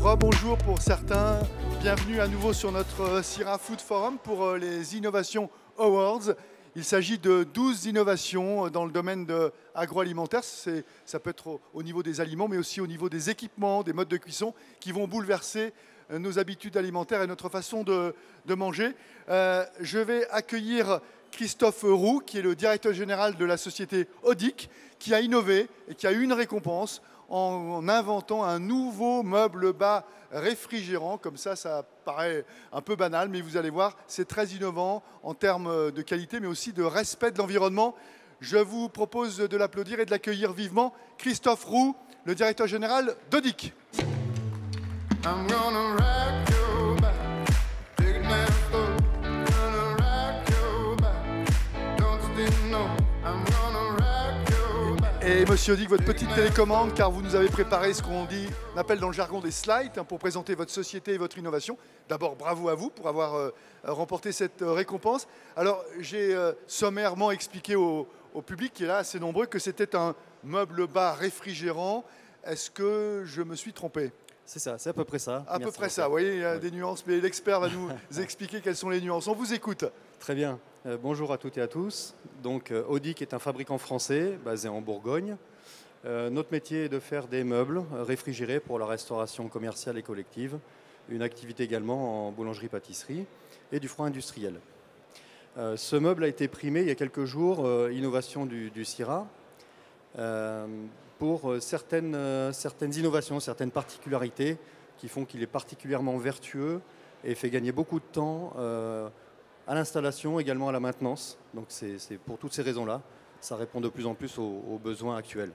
Rebonjour pour certains, bienvenue à nouveau sur notre CIRA Food Forum pour les Innovation Awards. Il s'agit de 12 innovations dans le domaine agroalimentaire. Ça peut être au niveau des aliments, mais aussi au niveau des équipements, des modes de cuisson qui vont bouleverser nos habitudes alimentaires et notre façon de manger. Je vais accueillir Christophe Roux, qui est le directeur général de la société Odic, qui a innové et qui a eu une récompense en inventant un nouveau meuble bas réfrigérant. Comme ça paraît un peu banal, mais vous allez voir, c'est très innovant en termes de qualité, mais aussi de respect de l'environnement. Je vous propose de l'applaudir et de l'accueillir vivement. Christophe Roux, le directeur général d'Odic. Et monsieur Odic, votre petite télécommande, car vous nous avez préparé ce qu'on appelle dans le jargon des slides pour présenter votre société et votre innovation. D'abord, bravo à vous pour avoir remporté cette récompense. Alors, j'ai sommairement expliqué au public qui est là, assez nombreux, que c'était un meuble bas réfrigérant. Est-ce que je me suis trompé ? C'est ça, c'est à peu près ça. À peu près ça, vous voyez, il y a des nuances, mais l'expert va nous expliquer quelles sont les nuances. On vous écoute. Très bien. Bonjour à toutes et à tous. Donc, Odic est un fabricant français basé en Bourgogne. Notre métier est de faire des meubles réfrigérés pour la restauration commerciale et collective, une activité également en boulangerie-pâtisserie et du froid industriel. Ce meuble a été primé il y a quelques jours, innovation du CIRA, pour certaines innovations, certaines particularités qui font qu'il est particulièrement vertueux et fait gagner beaucoup de temps à l'installation, également à la maintenance. Donc c'est pour toutes ces raisons-là, ça répond de plus en plus aux besoins actuels.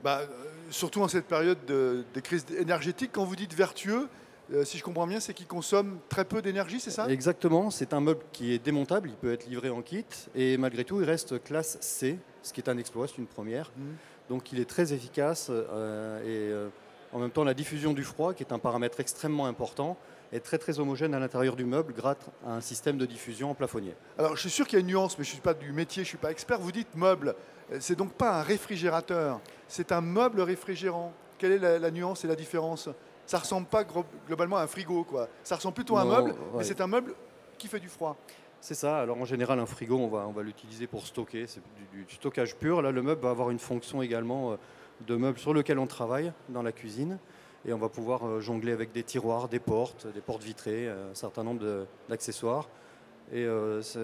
Surtout en cette période de crise énergétique, quand vous dites vertueux, si je comprends bien, c'est qu'il consomme très peu d'énergie, c'est ça ? Exactement, c'est un meuble qui est démontable, il peut être livré en kit, et malgré tout, il reste classe C, ce qui est un exploit, c'est une première. Donc il est très efficace et en même temps, la diffusion du froid, qui est un paramètre extrêmement important, est très très homogène à l'intérieur du meuble grâce à un système de diffusion en plafonnier. Alors je suis sûr qu'il y a une nuance, mais je ne suis pas du métier, je ne suis pas expert. Vous dites meuble, c'est donc pas un réfrigérateur, c'est un meuble réfrigérant. Quelle est la nuance et la différence ? Ça ne ressemble pas globalement à un frigo, quoi. Ça ressemble plutôt à un meuble, mais c'est un meuble qui fait du froid. C'est ça. Alors en général, un frigo, on va l'utiliser pour stocker. C'est du stockage pur. Là, le meuble va avoir une fonction également de meuble sur lequel on travaille dans la cuisine. Et on va pouvoir jongler avec des tiroirs, des portes vitrées, un certain nombre d'accessoires. Et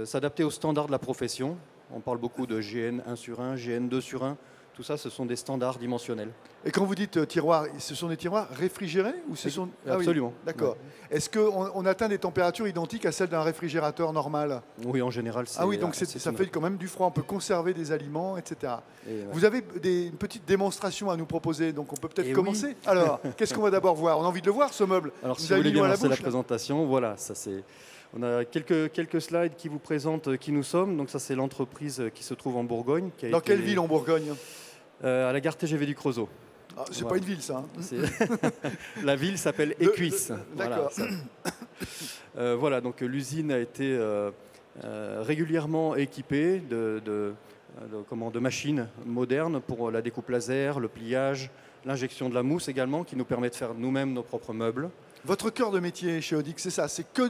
s'adapter aux standards de la profession. On parle beaucoup de GN 1 sur 1, GN 2 sur 1. Tout ça, ce sont des standards dimensionnels. Et quand vous dites tiroirs, ce sont des tiroirs réfrigérés ou ce sont... Absolument. Oui, d'accord. Ouais. Est-ce qu'on atteint des températures identiques à celles d'un réfrigérateur normal ? Oui, en général, c'est... Ah oui, donc ça fait quand même du froid. On peut conserver des aliments, etc. Et vous avez une petite démonstration à nous proposer, donc on peut peut-être commencer. Oui. Alors, qu'est-ce qu'on va d'abord voir ? On a envie de le voir, ce meuble. Alors, si vous voulez bien lancer la présentation, voilà, ça c'est... On a quelques slides qui vous présentent qui nous sommes. Donc ça, c'est l'entreprise qui se trouve en Bourgogne. Dans quelle ville en Bourgogne ? À la gare TGV du Creusot. Ah, c'est pas une ville, ça. La ville s'appelle Écuisse. D'accord. Voilà, donc l'usine a été régulièrement équipée de machines modernes pour la découpe laser, le pliage, l'injection de la mousse également, qui nous permet de faire nous-mêmes nos propres meubles. Votre cœur de métier chez Odic, c'est ça, c'est que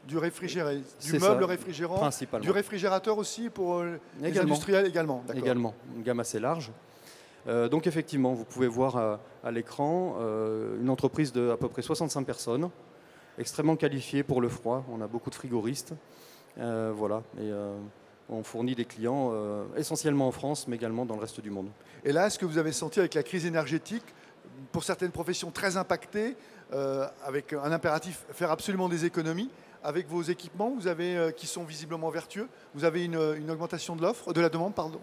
du réfrigéré, du meuble réfrigérant, principalement. Du réfrigérateur aussi pour les industriels également. Également, une gamme assez large. Donc effectivement, vous pouvez voir à l'écran une entreprise de à peu près 65 personnes, extrêmement qualifiée pour le froid. On a beaucoup de frigoristes. Voilà. Et on fournit des clients essentiellement en France, mais également dans le reste du monde. Et là, est-ce que vous avez senti avec la crise énergétique, pour certaines professions très impactées, avec un impératif, faire absolument des économies, avec vos équipements qui sont visiblement vertueux, vous avez une augmentation de la demande, pardon ?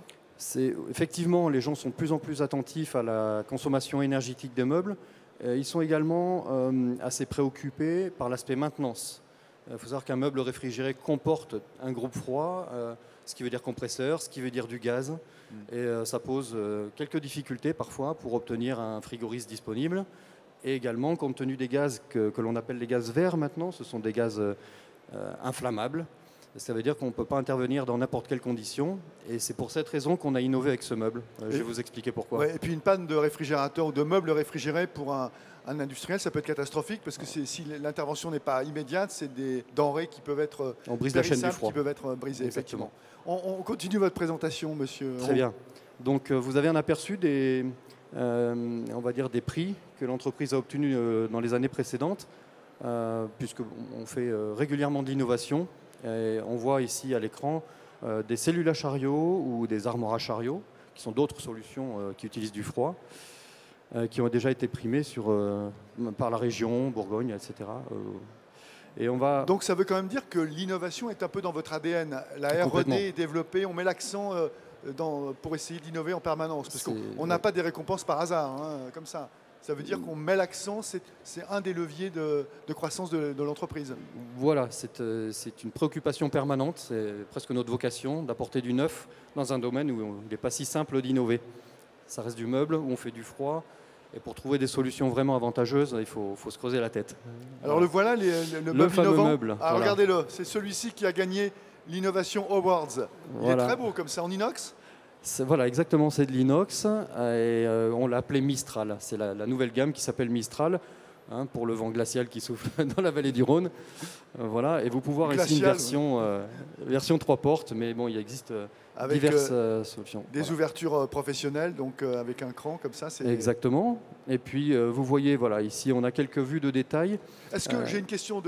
Effectivement, les gens sont de plus en plus attentifs à la consommation énergétique des meubles. Ils sont également assez préoccupés par l'aspect maintenance. Il faut savoir qu'un meuble réfrigéré comporte un groupe froid, ce qui veut dire compresseur, ce qui veut dire du gaz. Et ça pose quelques difficultés parfois pour obtenir un frigoriste disponible. Et également, compte tenu des gaz que l'on appelle les gaz verts maintenant, ce sont des gaz inflammables. Ça veut dire qu'on ne peut pas intervenir dans n'importe quelle condition. Et c'est pour cette raison qu'on a innové avec ce meuble. Je vais vous expliquer pourquoi. Ouais, et puis une panne de réfrigérateur ou de meubles réfrigérés pour un industriel, ça peut être catastrophique parce que si l'intervention n'est pas immédiate, c'est des denrées qui peuvent être On brise la chaîne du périssables, froid. qui peuvent être brisées. Exactement. Effectivement. On continue votre présentation, monsieur. Très bien. Donc vous avez un aperçu des, on va dire des prix que l'entreprise a obtenus dans les années précédentes, puisqu'on fait régulièrement de l'innovation. On voit ici à l'écran des cellules à chariot ou des armoires à chariot, qui sont d'autres solutions qui utilisent du froid, qui ont déjà été primées par la région, Bourgogne, etc. Donc ça veut quand même dire que l'innovation est un peu dans votre ADN. La R&D est développée, on met l'accent pour essayer d'innover en permanence. Parce qu'on n'a pas des récompenses par hasard, comme ça. Ça veut dire qu'on met l'accent, c'est un des leviers de croissance de l'entreprise. Voilà, c'est une préoccupation permanente, c'est presque notre vocation d'apporter du neuf dans un domaine où il n'est pas si simple d'innover. Ça reste du meuble, où on fait du froid, et pour trouver des solutions vraiment avantageuses, il faut se creuser la tête. Alors le voilà, le meuble fameux innovant. Meuble. Ah, voilà. Regardez-le, c'est celui-ci qui a gagné l'Innovation Awards. Il est très beau comme ça, en inox. Voilà, exactement, c'est de l'inox et on l'a appelé Mistral. C'est la nouvelle gamme qui s'appelle Mistral, pour le vent glacial qui souffle dans la vallée du Rhône. Voilà, et vous pouvez voir ici une version 3 portes, mais bon, il existe diverses solutions. Des ouvertures professionnelles, donc avec un cran comme ça. Exactement. Et puis vous voyez, voilà, ici on a quelques vues de détail. Est-ce que j'ai une question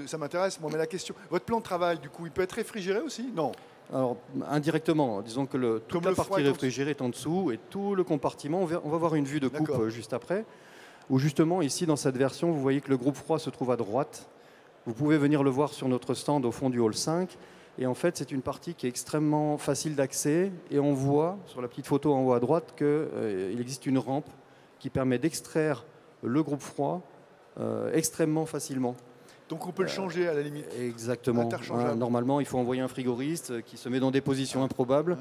ça m'intéresse, moi, mais la question, votre plan de travail, du coup, il peut être réfrigéré aussi? Non. Alors, indirectement, disons que toute la partie réfrigérée est en dessous et tout le compartiment, on va voir une vue de coupe juste après, où justement, ici, dans cette version, vous voyez que le groupe froid se trouve à droite. Vous pouvez venir le voir sur notre stand au fond du hall 5. Et en fait, c'est une partie qui est extrêmement facile d'accès. Et on voit, sur la petite photo en haut à droite, qu'il existe une rampe qui permet d'extraire le groupe froid extrêmement facilement. Donc on peut le changer à la limite. Exactement. Normalement, il faut envoyer un frigoriste qui se met dans des positions improbables,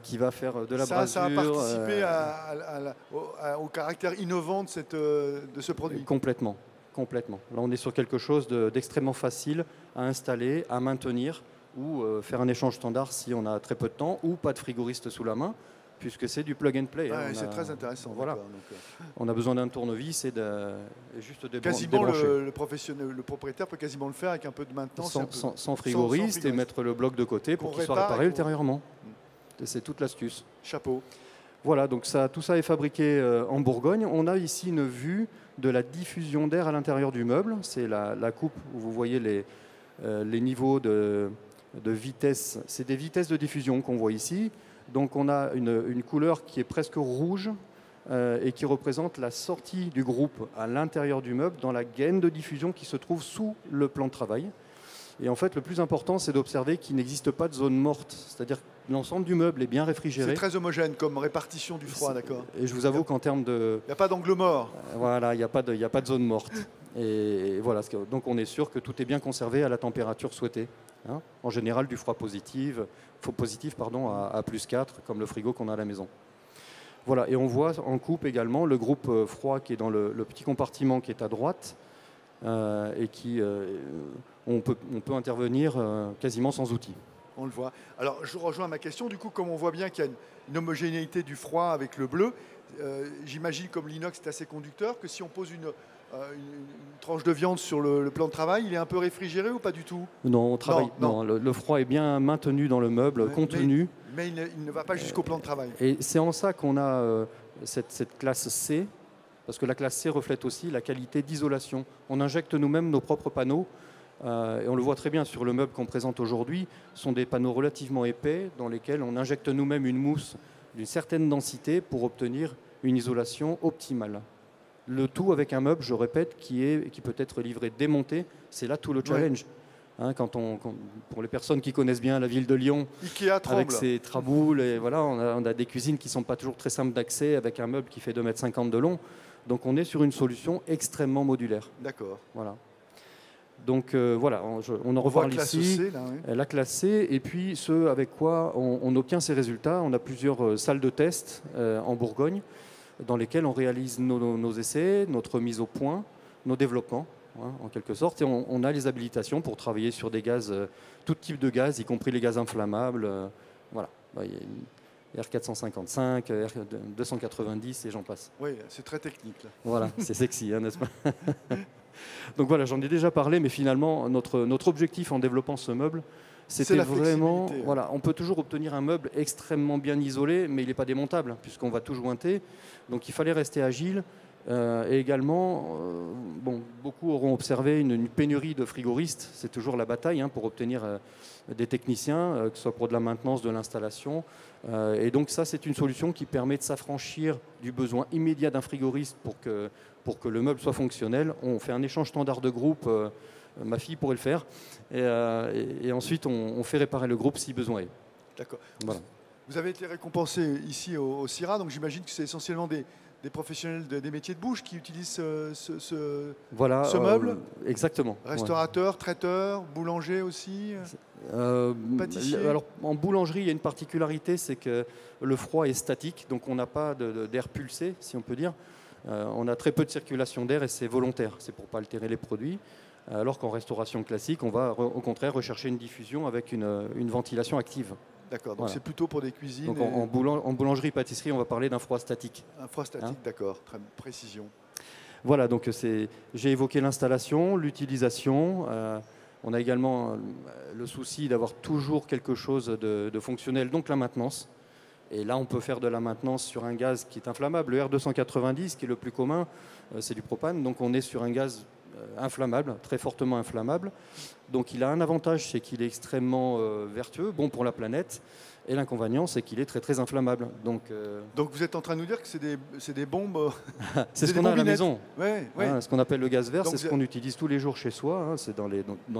qui va faire de la brasure. Ça a participé au caractère innovant de ce produit. Complètement. Complètement. Là, on est sur quelque chose d'extrêmement facile à installer, à maintenir, ou faire un échange standard si on a très peu de temps, ou pas de frigoriste sous la main, puisque c'est du plug and play. C'est très intéressant. Voilà. On a besoin d'un tournevis et juste des quasiment le propriétaire peut quasiment le faire avec un peu de maintenance. Sans frigoriste et mettre le bloc de côté pour qu'il soit réparé ultérieurement. C'est toute l'astuce. Chapeau. Voilà, donc tout ça est fabriqué en Bourgogne. On a ici une vue de la diffusion d'air à l'intérieur du meuble. C'est la coupe où vous voyez les niveaux de vitesse. C'est des vitesses de diffusion qu'on voit ici. Donc on a une couleur qui est presque rouge et qui représente la sortie du groupe à l'intérieur du meuble dans la gaine de diffusion qui se trouve sous le plan de travail. Et en fait, le plus important, c'est d'observer qu'il n'existe pas de zone morte. C'est-à-dire que l'ensemble du meuble est bien réfrigéré. C'est très homogène comme répartition du froid, d'accord. Et je vous avoue qu'en termes de... Il n'y a pas d'angle mort. Voilà, il n'y a pas de zone morte. Et voilà, donc on est sûr que tout est bien conservé à la température souhaitée. En général, du froid positif à plus 4, comme le frigo qu'on a à la maison. Voilà, et on voit en coupe également le groupe froid qui est dans le petit compartiment qui est à droite et qui... on peut intervenir quasiment sans outil. On le voit. Alors, je rejoins ma question. Du coup, comme on voit bien qu'il y a une homogénéité du froid avec le bleu, j'imagine, comme l'inox est assez conducteur, que si on pose une tranche de viande sur le plan de travail, il est un peu réfrigéré ou pas du tout? Non, on travaille. Non. Le froid est bien maintenu dans le meuble, contenu. Mais il ne va pas jusqu'au plan de travail. Et c'est en ça qu'on a cette classe C, parce que la classe C reflète aussi la qualité d'isolation. On injecte nous-mêmes nos propres panneaux. Et on le voit très bien sur le meuble qu'on présente aujourd'hui. Ce sont des panneaux relativement épais dans lesquels on injecte nous-mêmes une mousse d'une certaine densité pour obtenir une isolation optimale. Le tout avec un meuble, je répète, qui peut être livré démonté. C'est là tout le challenge. Pour les personnes qui connaissent bien la ville de Lyon, Ikea tremble. Avec ses traboules, et voilà, on a des cuisines qui ne sont pas toujours très simples d'accès avec un meuble qui fait 2,50 m de long. Donc on est sur une solution extrêmement modulaire. D'accord. Voilà. Donc voilà, on en reparle ici, C, là, oui. La classe C, et puis ce avec quoi on obtient ces résultats. On a plusieurs salles de test en Bourgogne dans lesquelles on réalise nos essais, notre mise au point, nos développements. hein, en quelque sorte, et on a les habilitations pour travailler sur des gaz, tout type de gaz, y compris les gaz inflammables. Voilà. Il y a une R455, R290 et j'en passe. Oui, c'est très technique. Là. Voilà, c'est sexy, hein, n'est-ce pas? Donc voilà, j'en ai déjà parlé, mais finalement, notre objectif en développant ce meuble, c'était vraiment... Voilà, on peut toujours obtenir un meuble extrêmement bien isolé, mais il n'est pas démontable, puisqu'on va tout jointer. Donc il fallait rester agile. Et également, bon, beaucoup auront observé une pénurie de frigoristes. C'est toujours la bataille hein, pour obtenir des techniciens, que ce soit pour de la maintenance, de l'installation. Et donc ça, c'est une solution qui permet de s'affranchir du besoin immédiat d'un frigoriste pour que le meuble soit fonctionnel. On fait un échange standard de groupe, ma fille pourrait le faire, et ensuite on fait réparer le groupe si besoin est. D'accord. Voilà. Vous avez été récompensé ici au CIRA, donc j'imagine que c'est essentiellement des professionnels des métiers de bouche qui utilisent ce meuble. Exactement. Restaurateur, traiteur, boulanger aussi, pâtissier. Alors, en boulangerie, il y a une particularité, c'est que le froid est statique, donc on n'a pas d'air pulsé, si on peut dire. On a très peu de circulation d'air et c'est volontaire, c'est pour ne pas altérer les produits. Alors qu'en restauration classique, on va au contraire rechercher une diffusion avec une ventilation active. D'accord, donc voilà. C'est plutôt pour des cuisines. Donc en boulangerie-pâtisserie, on va parler d'un froid statique. Un froid statique, hein, d'accord, très précision. Voilà, donc j'ai évoqué l'installation, l'utilisation. On a également le souci d'avoir toujours quelque chose de fonctionnel, donc la maintenance. Et là, on peut faire de la maintenance sur un gaz qui est inflammable. Le R290, qui est le plus commun, c'est du propane. Donc on est sur un gaz inflammable, très fortement inflammable. Donc il a un avantage, c'est qu'il est extrêmement vertueux, bon pour la planète. Et l'inconvénient, c'est qu'il est très très inflammable. Donc vous êtes en train de nous dire que c'est des bombes. C'est ce qu'on a à la maison. Ouais, ouais. Hein, ce qu'on appelle le gaz vert, c'est ce qu'on utilise tous les jours chez soi. Hein, c'est dans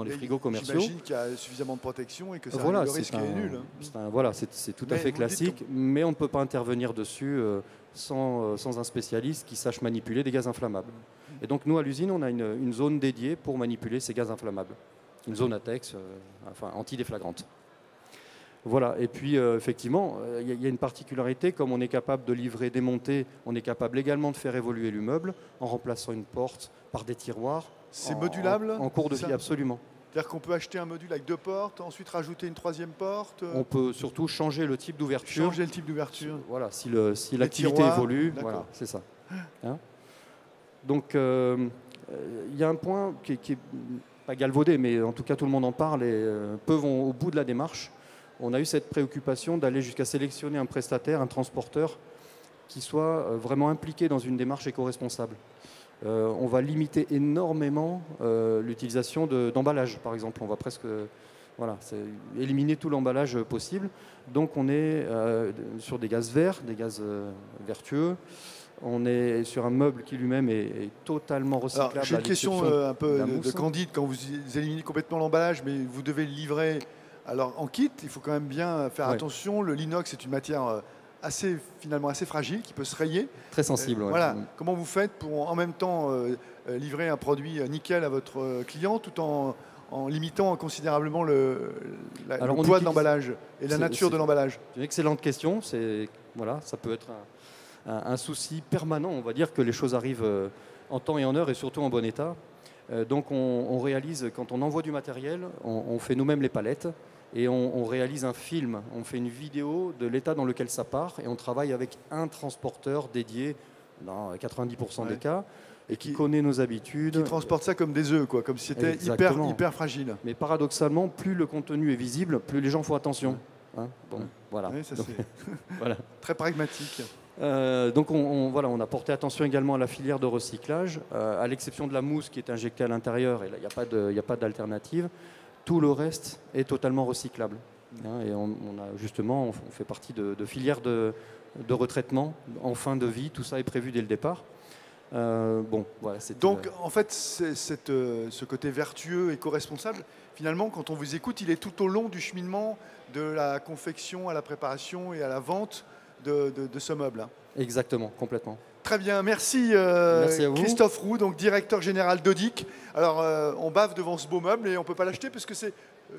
les frigos commerciaux. J'imagine qu'il y a suffisamment de protection et que le risque est nul. Voilà, c'est tout à fait classique, mais on ne peut pas intervenir dessus sans un spécialiste qui sache manipuler des gaz inflammables. Et donc nous, à l'usine, on a une zone dédiée pour manipuler ces gaz inflammables. Une zone ATEX, enfin antidéflagrante. Voilà, et puis effectivement, il y a une particularité, comme on est capable de livrer, démonter, on est capable également de faire évoluer l'immeuble en remplaçant une porte par des tiroirs. C'est modulable en cours de vie, absolument. C'est-à-dire qu'on peut acheter un module avec 2 portes, ensuite rajouter une 3e porte. On peut surtout changer le type d'ouverture. Changer le type d'ouverture. Voilà, si l'activité évolue, voilà, c'est ça. Hein, donc, il y a un point qui est pas galvaudé, mais en tout cas tout le monde en parle et peu vont au bout de la démarche. On a eu cette préoccupation d'aller jusqu'à sélectionner un prestataire, un transporteur qui soit vraiment impliqué dans une démarche éco-responsable. On va limiter énormément l'utilisation d'emballage, par exemple. On va presque éliminer tout l'emballage possible. Donc on est sur des gaz verts, des gaz vertueux. On est sur un meuble qui lui-même est totalement recyclable. J'ai une question un peu de candide. Quand vous éliminez complètement l'emballage, mais vous devez le livrer en kit, il faut quand même bien faire attention. Le l'inox est une matière finalement assez fragile, qui peut se rayer. Très sensible. Voilà. Comment vous faites pour en même temps livrer un produit nickel à votre client tout en limitant considérablement le poids de l'emballage et la nature de l'emballage? C'est une excellente question. Voilà, ça peut être un souci permanent. On va dire que les choses arrivent en temps et en heure et surtout en bon état. Donc on réalise, quand on envoie du matériel, on fait nous-mêmes les palettes et on réalise un film, on fait une vidéo de l'état dans lequel ça part et on travaille avec un transporteur dédié dans 90% des cas et qui connaît nos habitudes. Qui transporte ça comme des œufs, comme si c'était hyper fragile. Mais paradoxalement, plus le contenu est visible, plus les gens font attention. Hein, bon, voilà. Oui, ça, donc, voilà. Très pragmatique. Donc on a porté attention également à la filière de recyclage, à l'exception de la mousse qui est injectée à l'intérieur, et là il n'y a pas d'alternative. Tout le reste est totalement recyclable. Hein, et on fait partie de filières de retraitement en fin de vie, tout ça est prévu dès le départ. Donc en fait, ce côté vertueux, éco-responsable, finalement, quand on vous écoute, il est tout au long du cheminement de la confection à la préparation et à la vente de ce meuble. Hein. Exactement, complètement. Très bien, merci, merci à vous. Christophe Roux, donc directeur général d'Odic. Alors, on bave devant ce beau meuble et on ne peut pas l'acheter parce que c'est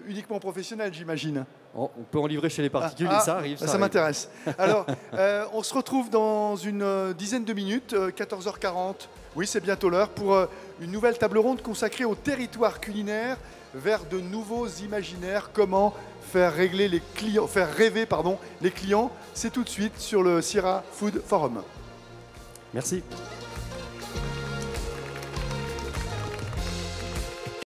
uniquement professionnels, j'imagine. On peut en livrer chez les particuliers, ça arrive. Ça m'intéresse. Alors, on se retrouve dans une dizaine de minutes, 14h40. Oui, c'est bientôt l'heure pour une nouvelle table ronde consacrée au territoire culinaire vers de nouveaux imaginaires. Comment faire rêver les clients. C'est tout de suite sur le Sira Food Forum. Merci.